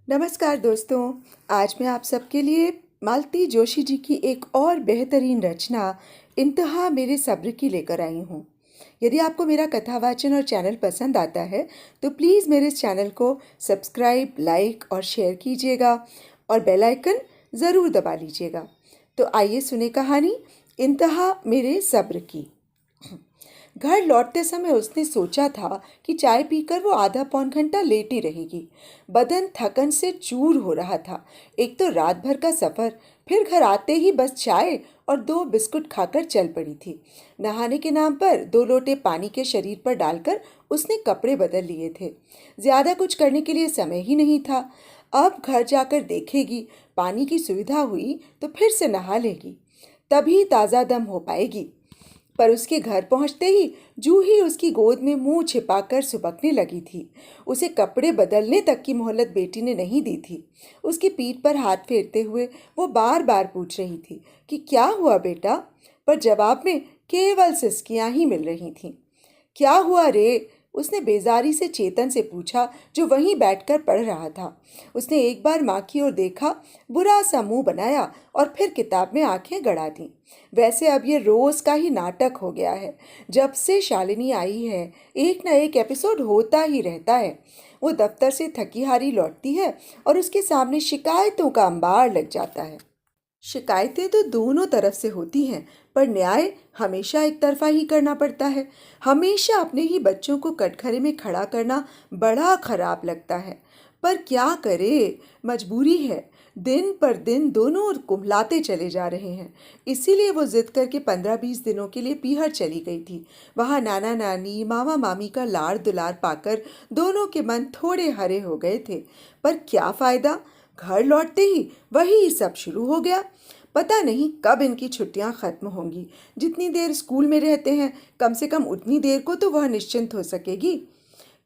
नमस्कार दोस्तों। आज मैं आप सबके लिए मालती जोशी जी की एक और बेहतरीन रचना इंतहा मेरे सब्र की लेकर आई हूँ। यदि आपको मेरा कथा वाचन और चैनल पसंद आता है तो प्लीज़ मेरे इस चैनल को सब्सक्राइब, लाइक और शेयर कीजिएगा और बेल आइकन ज़रूर दबा लीजिएगा। तो आइए सुने कहानी इंतहा मेरे सब्र की। घर लौटते समय उसने सोचा था कि चाय पीकर वो आधा पौन घंटा लेटी रहेगी। बदन थकन से चूर हो रहा था। एक तो रात भर का सफ़र, फिर घर आते ही बस चाय और 2 बिस्कुट खाकर चल पड़ी थी। नहाने के नाम पर 2 लोटे पानी के शरीर पर डालकर उसने कपड़े बदल लिए थे। ज़्यादा कुछ करने के लिए समय ही नहीं था। अब घर जाकर देखेगी, पानी की सुविधा हुई तो फिर से नहा लेगी, तभी ताज़ा दम हो पाएगी। पर उसके घर पहुंचते ही जूही उसकी गोद में मुंह छिपाकर सुबकने लगी थी। उसे कपड़े बदलने तक की मोहलत बेटी ने नहीं दी थी। उसकी पीठ पर हाथ फेरते हुए वो बार बार पूछ रही थी कि क्या हुआ बेटा, पर जवाब में केवल सिसकियां ही मिल रही थीं। क्या हुआ रे? उसने बेजारी से चेतन से पूछा, जो वहीं बैठकर पढ़ रहा था। उसने एक बार माँ की ओर देखा, बुरा सा मुंह बनाया और फिर किताब में आंखें गड़ा दी। वैसे अब ये रोज का ही नाटक हो गया है। जब से शालिनी आई है एक न एक एपिसोड होता ही रहता है। वो दफ्तर से थकी हारी लौटती है और उसके सामने शिकायतों का अंबार लग जाता है। शिकायतें तो दोनों तरफ से होती हैं, पर न्याय हमेशा एक तरफा ही करना पड़ता है। हमेशा अपने ही बच्चों को कटघरे में खड़ा करना बड़ा खराब लगता है, पर क्या करे, मजबूरी है। दिन पर दिन दोनों ओर कुम्हलाते चले जा रहे हैं। इसीलिए वो जिद करके 15-20 दिनों के लिए पीहर चली गई थी। वहाँ नाना नानी, मामा मामी का लाड़ दुलार पाकर दोनों के मन थोड़े हरे हो गए थे। पर क्या फायदा, घर लौटते ही वही सब शुरू हो गया। पता नहीं कब इनकी छुट्टियां खत्म होंगी। जितनी देर स्कूल में रहते हैं, कम से कम उतनी देर को तो वह निश्चिंत हो सकेगी।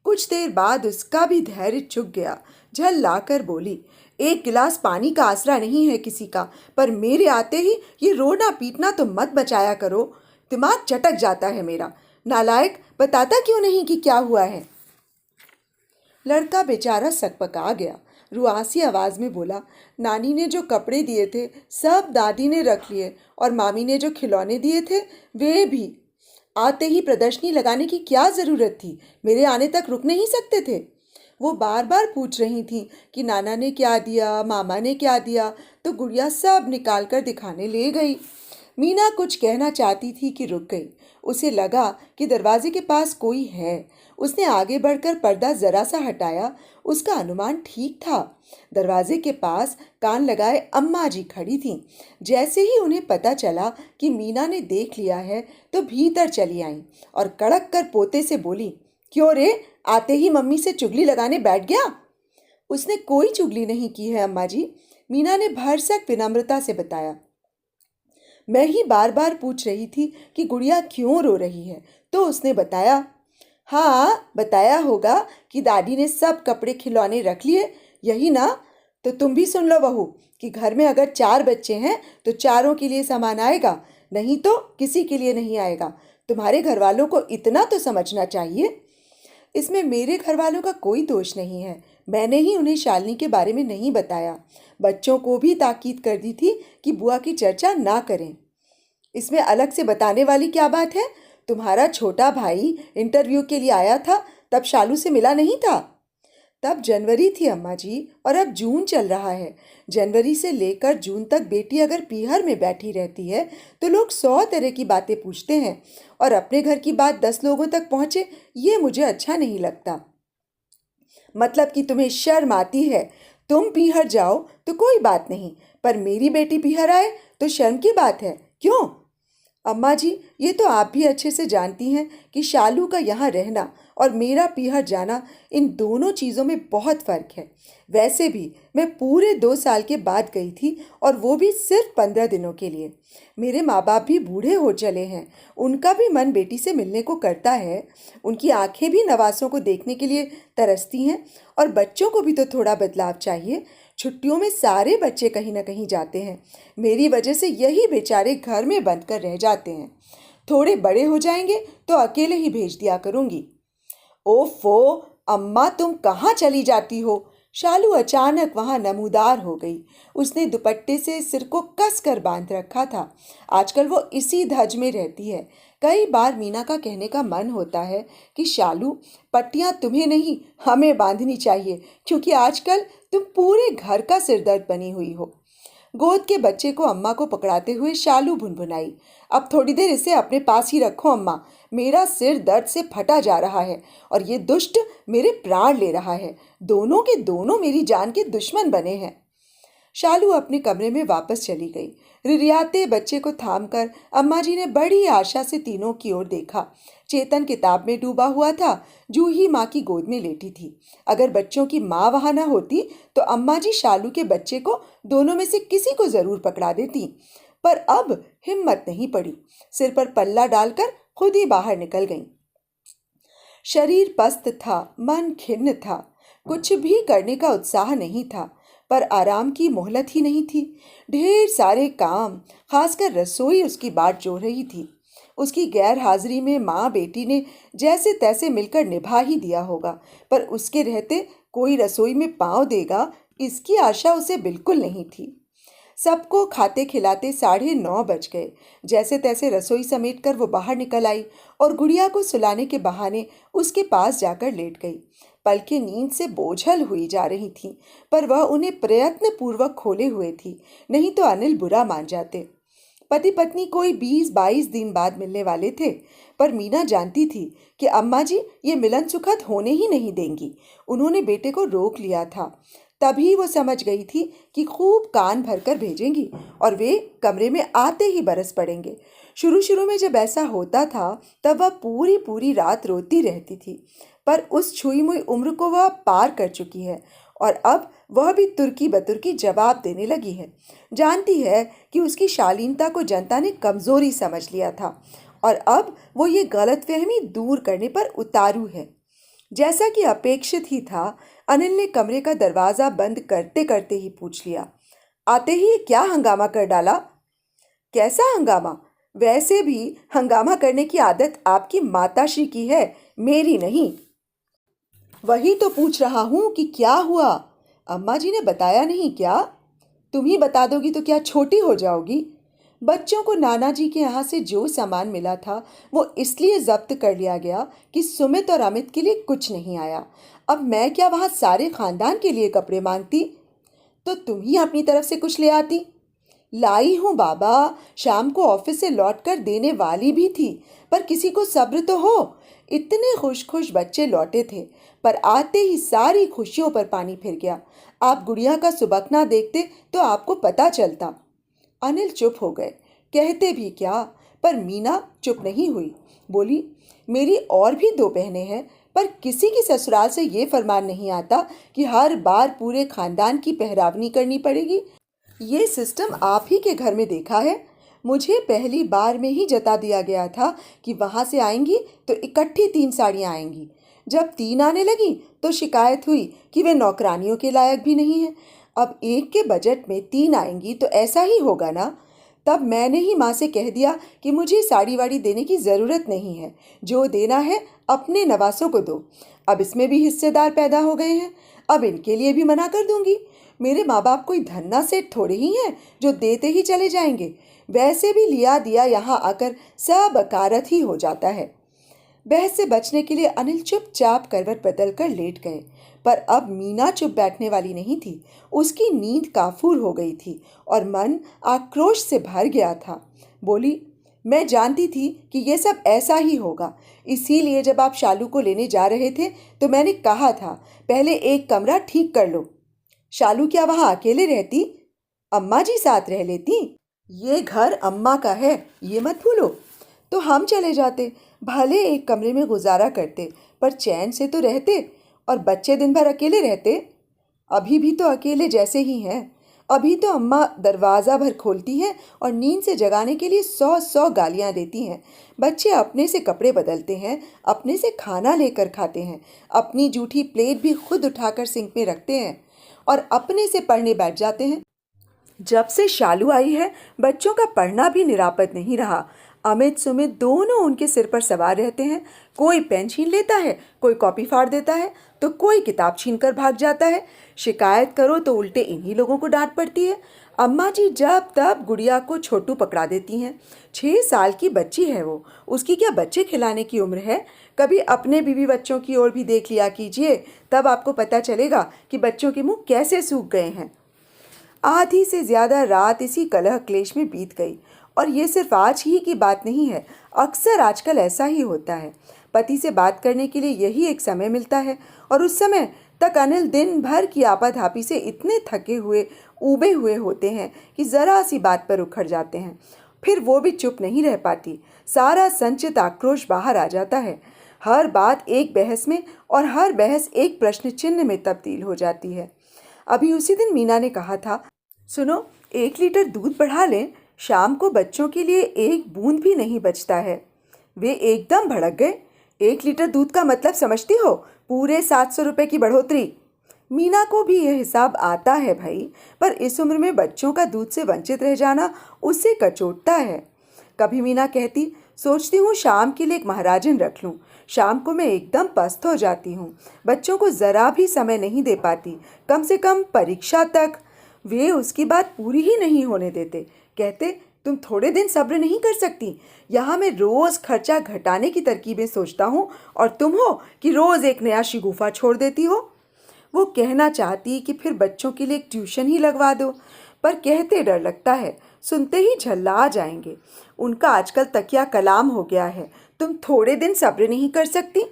कुछ देर बाद उसका भी धैर्य चुक गया। झल लाकर बोली, एक गिलास पानी का आसरा नहीं है किसी का, पर मेरे आते ही ये रोना पीटना तो मत बचाया करो। दिमाग चटक जाता है मेरा। नालायक, बताता क्यों नहीं कि क्या हुआ है? लड़का बेचारा सकपका गया। रुआसी आवाज में बोला, नानी ने जो कपड़े दिए थे सब दादी ने रख लिए, और मामी ने जो खिलौने दिए थे वे भी। आते ही प्रदर्शनी लगाने की क्या जरूरत थी? मेरे आने तक रुक नहीं सकते थे? वो बार बार पूछ रही थी कि नाना ने क्या दिया, मामा ने क्या दिया, तो गुड़िया सब निकाल कर दिखाने ले गई। मीना कुछ कहना चाहती थी कि रुक गई। उसे लगा कि दरवाजे के पास कोई है। उसने आगे बढ़कर पर्दा जरा सा हटाया। उसका अनुमान ठीक था। दरवाजे के पास कान लगाए अम्मा जी खड़ी थीं। जैसे ही उन्हें पता चला कि मीना ने देख लिया है तो भीतर चली आईं और कड़क कर पोते से बोली, क्यों रे, आते ही मम्मी से चुगली लगाने बैठ गया? उसने कोई चुगली नहीं की है अम्मा जी, मीना ने भरसक विनम्रता से बताया। मैं ही बार बार पूछ रही थी कि गुड़िया क्यों रो रही है, तो उसने बताया। हाँ, बताया होगा कि दादी ने सब कपड़े खिलौने रख लिए, यही ना? तो तुम भी सुन लो बहू, कि घर में अगर 4 बच्चे हैं तो चारों के लिए सामान आएगा, नहीं तो किसी के लिए नहीं आएगा। तुम्हारे घर वालों को इतना तो समझना चाहिए। इसमें मेरे घर वालों का कोई दोष नहीं है। मैंने ही उन्हें शालिनी के बारे में नहीं बताया। बच्चों को भी ताकीद कर दी थी कि बुआ की चर्चा ना करें। इसमें अलग से बताने वाली क्या बात है? तुम्हारा छोटा भाई इंटरव्यू के लिए आया था, तब शालू से मिला नहीं था? तब जनवरी थी अम्मा जी, और अब जून चल रहा है। जनवरी से लेकर जून तक बेटी अगर पीहर में बैठी रहती है तो लोग 100 तरह की बातें पूछते हैं, और अपने घर की बात 10 लोगों तक पहुंचे, ये मुझे अच्छा नहीं लगता। मतलब कि तुम्हें शर्म आती है। तुम पीहर जाओ तो कोई बात नहीं, पर मेरी बेटी पीहर आए तो शर्म की बात है, क्यों? अम्मा जी, ये तो आप भी अच्छे से जानती हैं कि शालू का यहाँ रहना और मेरा पीहर जाना, इन दोनों चीज़ों में बहुत फ़र्क है। वैसे भी मैं पूरे 2 साल के बाद गई थी, और वो भी सिर्फ 15 दिनों के लिए। मेरे माँ बाप भी बूढ़े हो चले हैं। उनका भी मन बेटी से मिलने को करता है। उनकी आंखें भी नवासों को देखने के लिए तरसती हैं, और बच्चों को भी तो थोड़ा बदलाव चाहिए। छुट्टियों में सारे बच्चे कहीं ना कहीं जाते हैं। मेरी वजह से यही बेचारे घर में बंद कर रह जाते हैं। थोड़े बड़े हो जाएंगे तो अकेले ही भेज दिया करूंगी। ओफो, अम्मा तुम कहाँ चली जाती हो? शालू अचानक वहां नमूदार हो गई। उसने दुपट्टे से सिर को कस कर बांध रखा था। आजकल वो इसी धज में रहती है। कई बार मीना का कहने का मन होता है कि शालू, पट्टियां तुम्हें नहीं हमें बांधनी चाहिए, क्योंकि आजकल तुम पूरे घर का सिरदर्द बनी हुई हो। गोद के बच्चे को अम्मा को पकड़ाते हुए शालू भुनभुनाई, अब थोड़ी देर इसे अपने पास ही रखो अम्मा, मेरा सिर दर्द से फटा जा रहा है और ये दुष्ट मेरे प्राण ले रहा है। दोनों के दोनों मेरी जान के दुश्मन बने हैं। शालू अपने कमरे में वापस चली गई। रिरियाते बच्चे को थामकर अम्मा जी ने बड़ी आशा से तीनों की ओर देखा। चेतन किताब में डूबा हुआ था, जूही माँ की गोद में लेटी थी। अगर बच्चों की माँ वहां न होती तो अम्मा जी शालू के बच्चे को दोनों में से किसी को जरूर पकड़ा देती, पर अब हिम्मत नहीं पड़ी। सिर पर पल्ला डालकर खुद ही बाहर निकल गईं। शरीर पस्त था, मन खिन्न था, कुछ भी करने का उत्साह नहीं था, पर आराम की मोहलत ही नहीं थी। ढेर सारे काम, खासकर रसोई उसकी बाट जोह रही थी। उसकी गैर हाजिरी में माँ बेटी ने जैसे तैसे मिलकर निभा ही दिया होगा, पर उसके रहते कोई रसोई में पाँव देगा इसकी आशा उसे बिल्कुल नहीं थी। सबको खाते खिलाते 9:30 बज गए। जैसे तैसे रसोई समेट कर वो बाहर निकल आई और गुड़िया को सुलाने के बहाने उसके पास जाकर लेट गई। पलकें नींद से बोझल हुई जा रही थीं, पर वह उन्हें प्रयत्न पूर्वक खोले हुए थी, नहीं तो अनिल बुरा मान जाते। पति पत्नी कोई 20-22 दिन बाद मिलने वाले थे, पर मीना जानती थी कि अम्मा जी ये मिलन सुखद होने ही नहीं देंगी। उन्होंने बेटे को रोक लिया था। तभी वो समझ गई थी कि खूब कान भरकर भेजेंगी और वे कमरे में आते ही बरस पड़ेंगे। शुरू शुरू में जब ऐसा होता था तब वह पूरी पूरी रात रोती रहती थी, पर उस छुई मुई उम्र को वह पार कर चुकी है और अब वह भी तुर्की बतुर्की जवाब देने लगी है। जानती है कि उसकी शालीनता को जनता ने कमजोरी समझ लिया था और अब वो ये गलतफहमी दूर करने पर उतारू है। जैसा कि अपेक्षित ही था, अनिल ने कमरे का दरवाजा बंद करते करते ही पूछ लिया, आते ही क्या हंगामा कर डाला? कैसा हंगामा? वैसे भी हंगामा करने की आदत आपकी माताश्री की है, मेरी नहीं। वही तो पूछ रहा हूं कि क्या हुआ? अम्मा जी ने बताया नहीं क्या? तुम ही बता दोगी तो क्या छोटी हो जाओगी? बच्चों को नाना जी के यहाँ से जो सामान मिला था वो इसलिए जब्त कर लिया गया कि सुमित और अमित के लिए कुछ नहीं आया। अब मैं क्या वहाँ सारे खानदान के लिए कपड़े मांगती? तो तुम ही अपनी तरफ से कुछ ले आती। लाई हूँ बाबा, शाम को ऑफिस से लौटकर देने वाली भी थी, पर किसी को सब्र तो हो। इतने खुश खुश बच्चे लौटे थे, पर आते ही सारी खुशियों पर पानी फिर गया। आप गुड़िया का सुबकना देखते तो आपको पता चलता। अनिल चुप हो गए। कहते भी क्या, पर मीना चुप नहीं हुई। बोली, मेरी और भी 2 बहनें हैं, पर किसी की ससुराल से ये फरमान नहीं आता कि हर बार पूरे खानदान की पहरावनी करनी पड़ेगी। ये सिस्टम आप ही के घर में देखा है। मुझे पहली बार में ही जता दिया गया था कि वहां से आएंगी तो इकट्ठी 3 साड़ियाँ आएंगी। जब 3 आने लगी तो शिकायत हुई कि वे नौकरानियों के लायक भी नहीं है। अब एक के बजट में 3 आएंगी तो ऐसा ही होगा ना। तब मैंने ही माँ से कह दिया कि मुझे साड़ी वाड़ी देने की ज़रूरत नहीं है, जो देना है अपने नवासों को दो। अब इसमें भी हिस्सेदार पैदा हो गए हैं, अब इनके लिए भी मना कर दूंगी। मेरे माँ बाप कोई धन्ना सेठ थोड़े ही हैं जो देते ही चले जाएंगे। वैसे भी लिया दिया यहाँ आकर सब अकारत ही हो जाता है। बहस से बचने के लिए अनिल चुपचाप करवट बदल कर लेट गए, पर अब मीना चुप बैठने वाली नहीं थी। उसकी नींद काफूर हो गई थी और मन आक्रोश से भर गया था। बोली, मैं जानती थी कि ये सब ऐसा ही होगा, इसीलिए जब आप शालू को लेने जा रहे थे तो मैंने कहा था पहले एक कमरा ठीक कर लो। शालू क्या वहां अकेले रहती? अम्मा जी साथ रह लेती। ये घर अम्मा का है, ये मत भूलो। तो हम चले जाते, भले एक कमरे में गुजारा करते, पर चैन से तो रहते। और बच्चे दिन भर अकेले रहते। अभी भी तो अकेले जैसे ही हैं। अभी तो अम्मा दरवाज़ा भर खोलती हैं और नींद से जगाने के लिए 100 गालियाँ देती हैं। बच्चे अपने से कपड़े बदलते हैं, अपने से खाना लेकर खाते हैं, अपनी जूठी प्लेट भी खुद उठाकर सिंक में रखते हैं और अपने से पढ़ने बैठ जाते हैं। जब से शालू आई है बच्चों का पढ़ना भी निरापद नहीं रहा। अमित सुमित दोनों उनके सिर पर सवार रहते हैं। कोई पेन छीन लेता है, कोई कॉपी फाड़ देता है, तो कोई किताब छीनकर भाग जाता है। शिकायत करो तो उल्टे इन्हीं लोगों को डांट पड़ती है। अम्मा जी जब तब गुड़िया को छोटू पकड़ा देती हैं। 6 साल की बच्ची है वो, उसकी क्या बच्चे खिलाने की उम्र है। कभी अपने बीवी बच्चों की ओर भी देख लिया कीजिए, तब आपको पता चलेगा कि बच्चों के मुंह कैसे सूख गए हैं। आधी से ज्यादा रात इसी कलह क्लेश में बीत गई। और ये सिर्फ आज ही की बात नहीं है, अक्सर आजकल ऐसा ही होता है। पति से बात करने के लिए यही एक समय मिलता है, और उस समय तक अनिल दिन भर की आपाधापी से इतने थके हुए ऊबे हुए होते हैं कि जरा सी बात पर उखड़ जाते हैं। फिर वो भी चुप नहीं रह पाती, सारा संचित आक्रोश बाहर आ जाता है। हर बात एक बहस में और हर बहस एक प्रश्न चिन्ह में तब्दील हो जाती है। अभी उसी दिन मीना ने कहा था, सुनो 1 लीटर दूध बढ़ा लें, शाम को बच्चों के लिए एक बूंद भी नहीं बचता है। वे एकदम भड़क गए। 1 लीटर दूध का मतलब समझती हो? पूरे 700 रुपये की बढ़ोतरी। मीना को भी यह हिसाब आता है भाई, पर इस उम्र में बच्चों का दूध से वंचित रह जाना उससे कचोटता है। कभी मीना कहती, सोचती हूँ शाम के लिए एक महाराजन रख लूँ। शाम को मैं एकदम पस्त हो जाती हूँ, बच्चों को ज़रा भी समय नहीं दे पाती, कम से कम परीक्षा तक। वे उसकी बात पूरी ही नहीं होने देते, कहते तुम थोड़े दिन सब्र नहीं कर सकती? यहाँ मैं रोज़ खर्चा घटाने की तरकीबें सोचता हूँ और तुम हो कि रोज़ एक नया शिगुफा छोड़ देती हो। वो कहना चाहती कि फिर बच्चों के लिए एक ट्यूशन ही लगवा दो, पर कहते डर लगता है, सुनते ही झल्ला जाएंगे। उनका आजकल तकिया कलाम हो गया है, तुम थोड़े दिन सब्र नहीं कर सकती?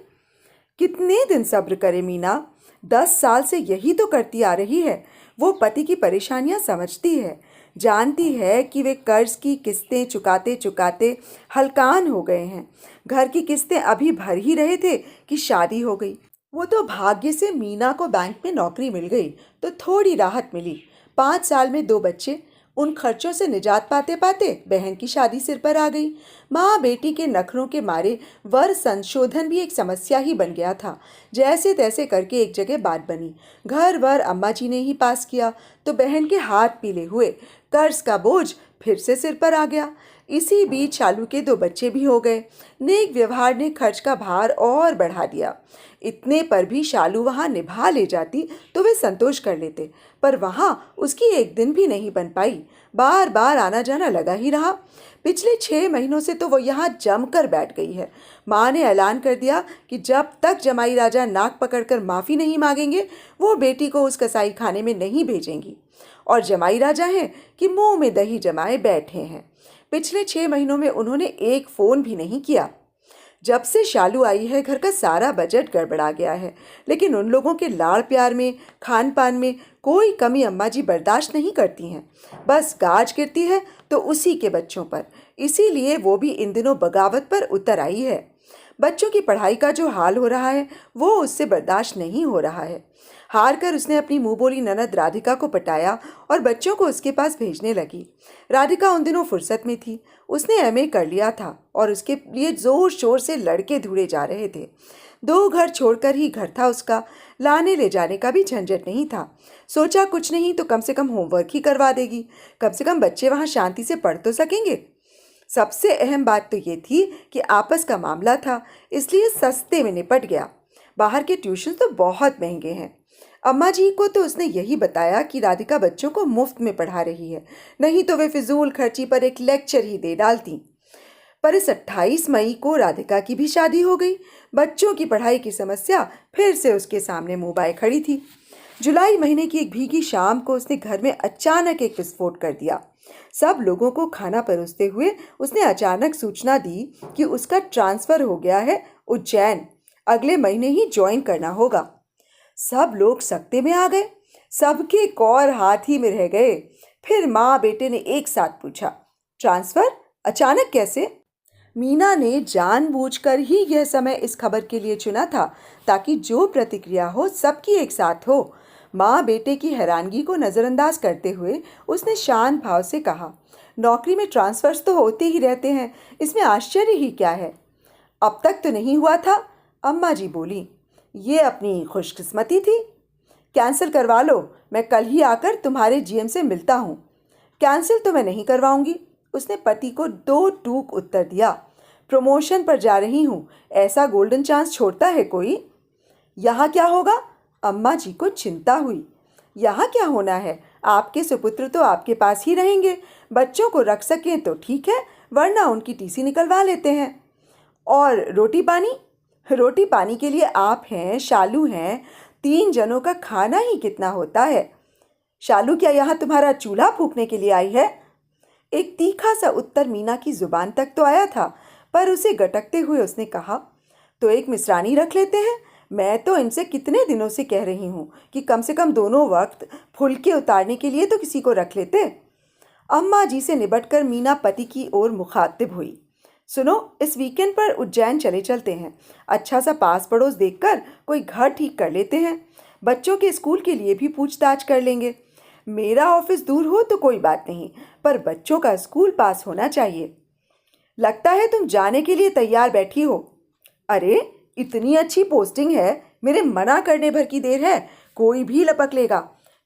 कितने दिन सब्र करे मीना, 10 साल से यही तो करती आ रही है। वो पति की परेशानियां समझती है, जानती है कि वे कर्ज की किस्तें चुकाते चुकाते हलकान हो गए हैं। घर की किस्तें अभी भर ही रहे थे कि शादी हो गई। वो तो भाग्य से मीना को बैंक में नौकरी मिल गई तो थोड़ी राहत मिली। 5 साल में 2 बच्चे, उन खर्चों से निजात पाते पाते बहन की शादी सिर पर आ गई। माँ बेटी के नखरों के मारे वर संशोधन भी एक समस्या ही बन गया था। जैसे तैसे करके एक जगह बात बनी, घर वर अम्मा जी ने ही पास किया, तो बहन के हाथ पीले हुए कर्ज का बोझ फिर से सिर पर आ गया। इसी बीच शालू के 2 बच्चे भी हो गए। नेक व्यवहार ने खर्च का भार और बढ़ा दिया। इतने पर भी शालू वहाँ निभा ले जाती तो वे संतोष कर लेते, पर वहाँ उसकी एक दिन भी नहीं बन पाई। बार बार आना जाना लगा ही रहा। पिछले 6 महीनों से तो वो यहाँ जमकर बैठ गई है। माँ ने ऐलान कर दिया कि जब तक जमाई राजा नाक पकड़कर माफ़ी नहीं मांगेंगे, वो बेटी को उस कसाई खाने में नहीं भेजेंगी। और जमाई राजा हैं कि मुंह में दही जमाए बैठे हैं। पिछले 6 महीनों में उन्होंने एक फ़ोन भी नहीं किया। जब से शालू आई है घर का सारा बजट गड़बड़ा गया है, लेकिन उन लोगों के लाड़ प्यार में, खान पान में कोई कमी अम्मा जी बर्दाश्त नहीं करती हैं। बस गाज गिरती है तो उसी के बच्चों पर, इसीलिए वो भी इन दिनों बगावत पर उतर आई है। बच्चों की पढ़ाई का जो हाल हो रहा है वो उससे बर्दाश्त नहीं हो रहा है। हार कर उसने अपनी मुंह बोली ननद राधिका को पटाया और बच्चों को उसके पास भेजने लगी। राधिका उन दिनों फुर्सत में थी, उसने एमए कर लिया था और उसके लिए जोर शोर से लड़के ढूंढे जा रहे थे। 2 घर छोड़कर ही घर था उसका, लाने ले जाने का भी झंझट नहीं था। सोचा कुछ नहीं तो कम से कम होमवर्क ही करवा देगी, कम से कम बच्चे वहाँ शांति से पढ़ तो सकेंगे। सबसे अहम बात तो ये थी कि आपस का मामला था, इसलिए सस्ते में निपट गया। बाहर के ट्यूशन तो बहुत महंगे हैं। अम्मा जी को तो उसने यही बताया कि राधिका बच्चों को मुफ्त में पढ़ा रही है, नहीं तो वे फिजूल खर्ची पर एक लेक्चर ही दे डालती। पर इस 28 मई को राधिका की भी शादी हो गई। बच्चों की पढ़ाई की समस्या फिर से उसके सामने मुंह बाए खड़ी थी। जुलाई महीने की एक भीगी शाम को उसने घर में अचानक एक विस्फोट कर दिया। सब लोगों को खाना परोसते हुए उसने अचानक सूचना दी कि उसका ट्रांसफर हो गया है उज्जैन, अगले महीने ही ज्वाइन करना होगा। सब लोग सकते में आ गए, सबके कौर हाथ ही में रह गए। फिर माँ बेटे ने एक साथ पूछा, ट्रांसफर अचानक कैसे? मीना ने जानबूझकर ही यह समय इस खबर के लिए चुना था ताकि जो प्रतिक्रिया हो सबकी एक साथ हो। माँ बेटे की हैरानगी को नज़रअंदाज करते हुए उसने शांत भाव से कहा, नौकरी में ट्रांसफर्स तो होते ही रहते हैं, इसमें आश्चर्य ही क्या है? अब तक तो नहीं हुआ था, अम्मा जी बोली। ये अपनी खुशकिस्मती थी। कैंसिल करवा लो, मैं कल ही आकर तुम्हारे जीएम से मिलता हूँ। कैंसिल तो मैं नहीं करवाऊंगी, उसने पति को 2 टूक उत्तर दिया। प्रमोशन पर जा रही हूँ, ऐसा गोल्डन चांस छोड़ता है कोई? यहाँ क्या होगा? अम्मा जी को चिंता हुई। यहाँ क्या होना है? आपके सुपुत्र तो आपके पास ही रहेंगे। बच्चों को रख सकें तो ठीक है, वरना उनकी टीसी निकलवा लेते हैं। और रोटी पानी? रोटी पानी के लिए आप हैं, शालू हैं, 3 जनों का खाना ही कितना होता है। शालू क्या यहाँ तुम्हारा चूल्हा फूंकने के लिए आई है? एक तीखा सा उत्तर मीना की जुबान तक तो आया था, पर उसे गटकते हुए उसने कहा, तो एक मिसरानी रख लेते हैं। मैं तो इनसे कितने दिनों से कह रही हूँ कि कम से कम दोनों वक्त फुलके उतारने के लिए तो किसी को रख लेते। अम्मा जी से निबटकर मीना पति की ओर मुखातिब हुई। सुनो, इस वीकेंड पर उज्जैन चले चलते हैं। अच्छा सा पास पड़ोस देखकर कोई घर ठीक कर लेते हैं। बच्चों के स्कूल के लिए भी पूछताछ कर लेंगे। मेरा ऑफिस दूर हो तो कोई बात नहीं, पर बच्चों का स्कूल पास होना चाहिए। लगता है तुम जाने के लिए तैयार बैठी हो। अरे, इतनी अच्छी पोस्टिंग है, मेरे मना करने भर की देर है। कोई भी लपक लेगा,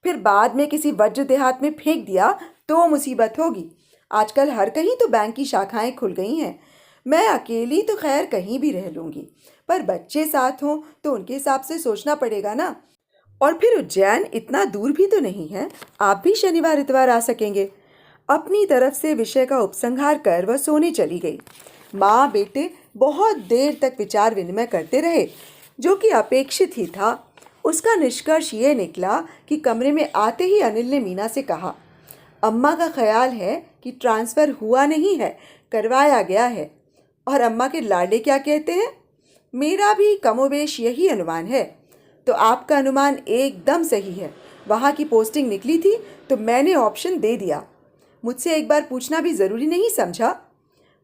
फिर बाद में किसी वज्र देहात में फेंक दिया तो मुसीबत होगी। आजकल हर कहीं तो बैंक की शाखाएं खुल गई हैं। मैं अकेली तो खैर कहीं भी रह लूँगी, पर बच्चे साथ हों तो उनके हिसाब से सोचना पड़ेगा ना। और फिर उज्जैन इतना दूर भी तो नहीं है, आप भी शनिवार इतवार आ सकेंगे। अपनी तरफ से विषय का उपसंहार कर वह सोने चली गई। माँ बेटे बहुत देर तक विचार विनिमय करते रहे, जो कि अपेक्षित ही था। उसका निष्कर्ष ये निकला कि कमरे में आते ही अनिल ने मीना से कहा, अम्मा का ख्याल है कि ट्रांसफ़र हुआ नहीं है, करवाया गया है। और अम्मा के लाडले क्या कहते हैं? मेरा भी कमोबेश यही अनुमान है। तो आपका अनुमान एकदम सही है। वहाँ की पोस्टिंग निकली थी तो मैंने ऑप्शन दे दिया। मुझसे एक बार पूछना भी ज़रूरी नहीं समझा?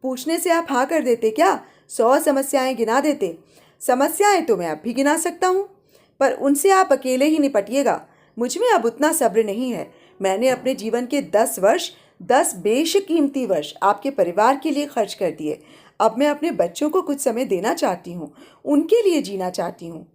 पूछने से आप हाँ कर देते क्या? 100 समस्याएं गिना देते। समस्याएं तो मैं अब भी गिना सकता हूँ, पर उनसे आप अकेले ही निपटिएगा। मुझ में अब उतना सब्र नहीं है। मैंने अपने जीवन के 10 वर्ष, 10 बेशकीमती वर्ष आपके परिवार के लिए खर्च कर दिए। अब मैं अपने बच्चों को कुछ समय देना चाहती हूँ, उनके लिए जीना चाहती हूँ।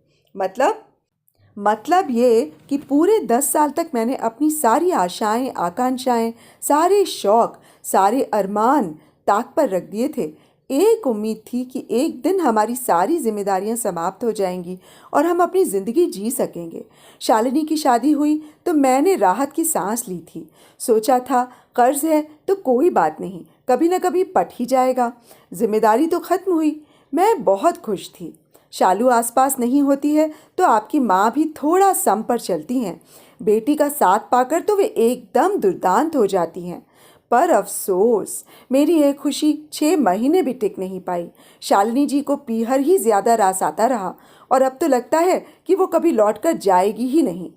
मतलब ये कि पूरे 10 साल तक मैंने अपनी सारी आशाएं, आकांक्षाएं, सारे शौक, सारे अरमान ताक पर रख दिए थे। एक उम्मीद थी कि एक दिन हमारी सारी जिम्मेदारियां समाप्त हो जाएंगी और हम अपनी ज़िंदगी जी सकेंगे। शालिनी की शादी हुई तो मैंने राहत की सांस ली थी। सोचा था कर्ज है तो कोई बात नहीं, कभी न कभी पट ही जाएगा। जिम्मेदारी तो ख़त्म हुई। मैं बहुत खुश थी। शालू आसपास नहीं होती है तो आपकी माँ भी थोड़ा सम पर चलती हैं। बेटी का साथ पाकर तो वे एकदम दुर्दांत हो जाती हैं। पर अफसोस, मेरी ये खुशी 6 महीने भी टिक नहीं पाई। शालिनी जी को पीहर ही ज़्यादा रास आता रहा और अब तो लगता है कि वो कभी लौट कर जाएगी ही नहीं।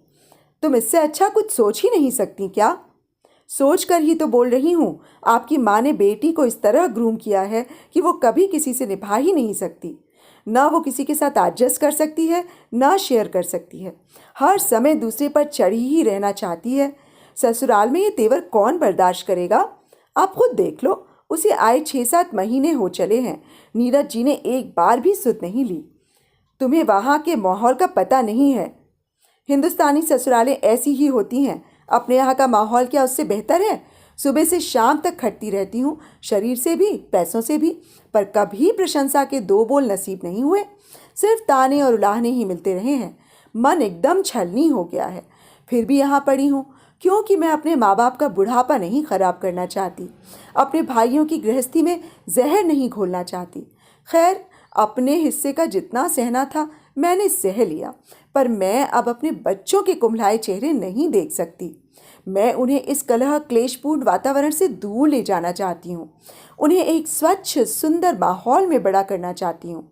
तुम इससे अच्छा कुछ सोच ही नहीं सकती क्या? सोच कर ही तो बोल रही हूँ। आपकी माँ ने बेटी को इस तरह ग्रूम किया है कि वो कभी किसी से निभा ही नहीं सकती। ना वो किसी के साथ एडजस्ट कर सकती है, ना शेयर कर सकती है। हर समय दूसरे पर चढ़ी ही रहना चाहती है। ससुराल में ये तेवर कौन बर्दाश्त करेगा? आप खुद देख लो, उसे आए 6-7 महीने हो चले हैं। नीरज जी ने एक बार भी सुध नहीं ली। तुम्हें वहाँ के माहौल का पता नहीं है। हिंदुस्तानी ससुरालें ऐसी ही होती हैं। अपने यहाँ का माहौल क्या उससे बेहतर है? सुबह से शाम तक खटती रहती हूँ, शरीर से भी पैसों से भी, पर कभी प्रशंसा के 2 बोल नसीब नहीं हुए। सिर्फ ताने और उलाहने ही मिलते रहे हैं। मन एकदम छलनी हो गया है। फिर भी यहाँ पड़ी हूँ क्योंकि मैं अपने माँ बाप का बुढ़ापा नहीं खराब करना चाहती, अपने भाइयों की गृहस्थी में जहर नहीं घोलना चाहती। खैर, अपने हिस्से का जितना सहना था मैंने सह लिया, पर मैं अब अपने बच्चों के कुम्हलाए चेहरे नहीं देख सकती। मैं उन्हें इस कलह क्लेशपूर्ण वातावरण से दूर ले जाना चाहती हूँ। उन्हें एक स्वच्छ सुंदर माहौल में बड़ा करना चाहती हूँ।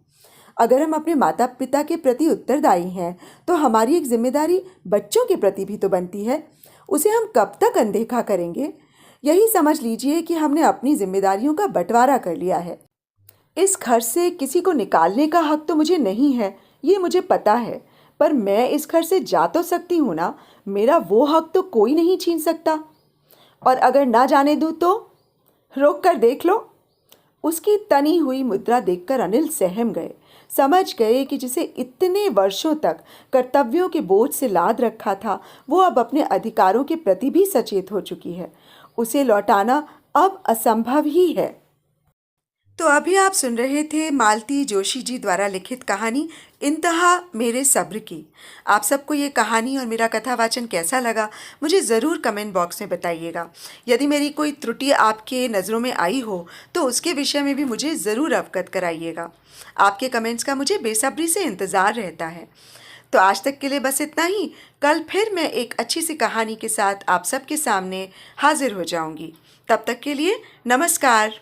अगर हम अपने माता पिता के प्रति उत्तरदायी हैं तो हमारी एक जिम्मेदारी बच्चों के प्रति भी तो बनती है। उसे हम कब तक अनदेखा करेंगे? यही समझ लीजिए कि हमने अपनी जिम्मेदारियों का बंटवारा कर लिया है। इस घर से किसी को निकालने का हक तो मुझे नहीं है, ये मुझे पता है, पर मैं इस घर से जा तो सकती हूँ ना। मेरा वो हक तो कोई नहीं छीन सकता। और अगर ना जाने दूँ तो? रोक कर देख लो। उसकी तनी हुई मुद्रा देखकर अनिल सहम गए। समझ गए कि जिसे इतने वर्षों तक कर्तव्यों के बोझ से लाद रखा था, वो अब अपने अधिकारों के प्रति भी सचेत हो चुकी है। उसे लौटाना अब असंभव ही है। तो अभी आप सुन रहे थे मालती जोशी जी द्वारा लिखित कहानी इंतहा मेरे सब्र की। आप सबको ये कहानी और मेरा कथावाचन कैसा लगा, मुझे ज़रूर कमेंट बॉक्स में बताइएगा। यदि मेरी कोई त्रुटि आपके नज़रों में आई हो तो उसके विषय में भी मुझे ज़रूर अवगत कराइएगा। आपके कमेंट्स का मुझे बेसब्री से इंतज़ार रहता है। तो आज तक के लिए बस इतना ही। कल फिर मैं एक अच्छी सी कहानी के साथ आप सबके सामने हाजिर हो जाऊंगी। तब तक के लिए नमस्कार।